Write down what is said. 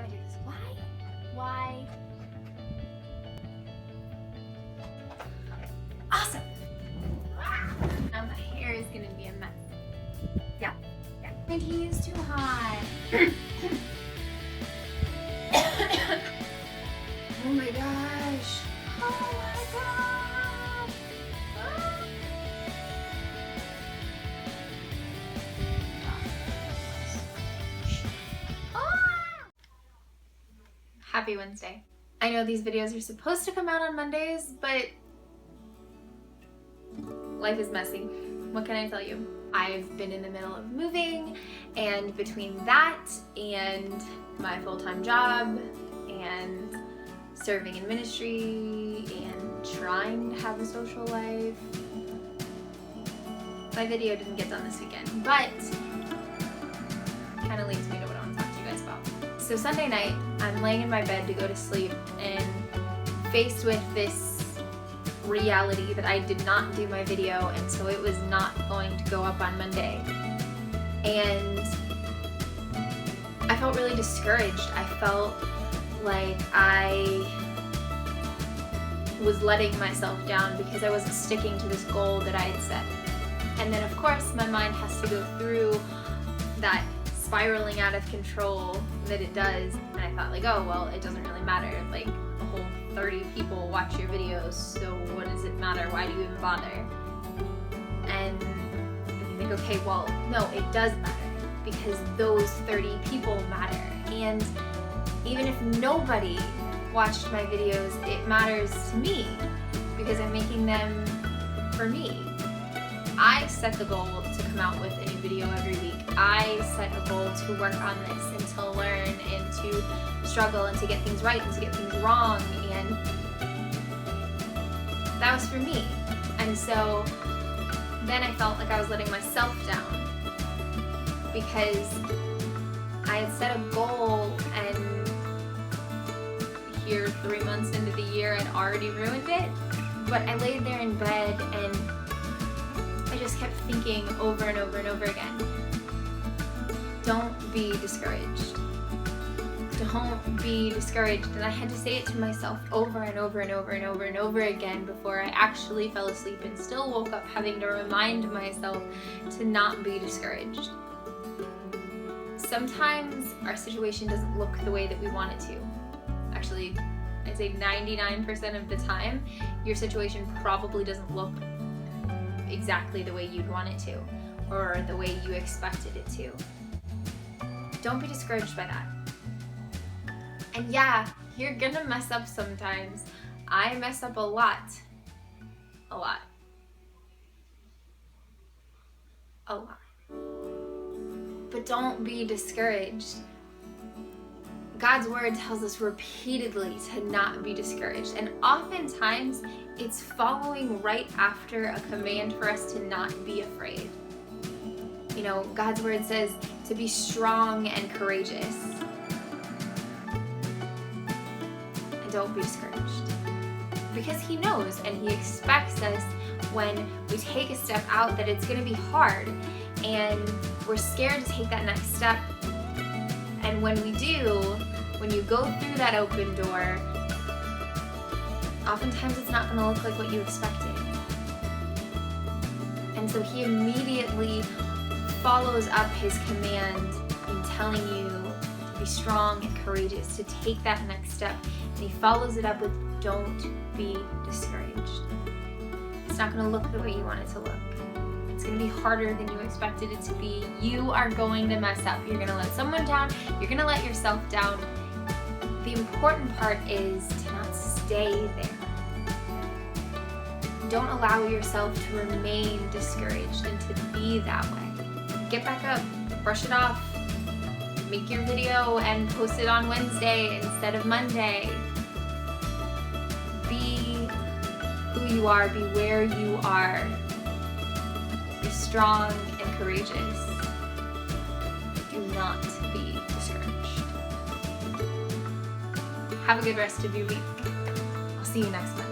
time I do this. Why? Awesome. Now my hair is gonna be a mess. Yeah. My tea is too hot. Oh my gosh. Oh my god. Happy Wednesday. I know these videos are supposed to come out on Mondays, but life is messy. What can I tell you? I've been in the middle of moving, and between that and my full-time job and serving in ministry and trying to have a social life, my video didn't get done this weekend, but kind of leads me to what I want to talk to you guys about. So Sunday night, I'm laying in my bed to go to sleep and faced with this reality that I did not do my video, and so it was not going to go up on Monday. And I felt really discouraged. I felt like I was letting myself down because I wasn't sticking to this goal that I had set. And then of course my mind has to go through that spiraling out of control that it does, and I thought like, oh well, it doesn't really matter, like a whole 30 people watch your videos, so what does it matter, why do you even bother? And you think, okay, well no, it does matter, because those 30 people matter, and even if nobody watched my videos, it matters to me because I'm making them for me. I set the goal to come out with a new video every week. I set a goal to work on this and to learn and to struggle and to get things right and to get things wrong, and that was for me. And so then I felt like I was letting myself down because I had set a goal, and here 3 months into the year I'd already ruined it. But I laid there in bed and I just kept thinking over and over and over again, don't be discouraged. Don't be discouraged. And I had to say it to myself over and over and over and over and over again before I actually fell asleep and still woke up having to remind myself to not be discouraged. Sometimes our situation doesn't look the way that we want it to. Actually, I'd say 99% of the time, your situation probably doesn't look exactly the way you'd want it to, or the way you expected it to. Don't be discouraged by that. And yeah, you're gonna mess up sometimes. I mess up a lot. A lot. But don't be discouraged. God's word tells us repeatedly to not be discouraged, and oftentimes it's following right after a command for us to not be afraid. You know, God's word says to be strong and courageous. And don't be discouraged. Because He knows and He expects us when we take a step out that it's going to be hard, and we're scared to take that next step. And when we do, when you go through that open door, oftentimes it's not going to look like what you expected. And so He immediately follows up His command in telling you to be strong and courageous, to take that next step. And He follows it up with, don't be discouraged. It's not going to look the way you want it to look. It's going to be harder than you expected it to be. You are going to mess up. You're going to let someone down. You're going to let yourself down. The important part is to not stay there. Don't allow yourself to remain discouraged and to be that way. Get back up, brush it off, make your video and post it on Wednesday instead of Monday. Be who you are, be where you are. Be strong and courageous. Do not be discouraged. Have a good rest of your week. I'll see you next month.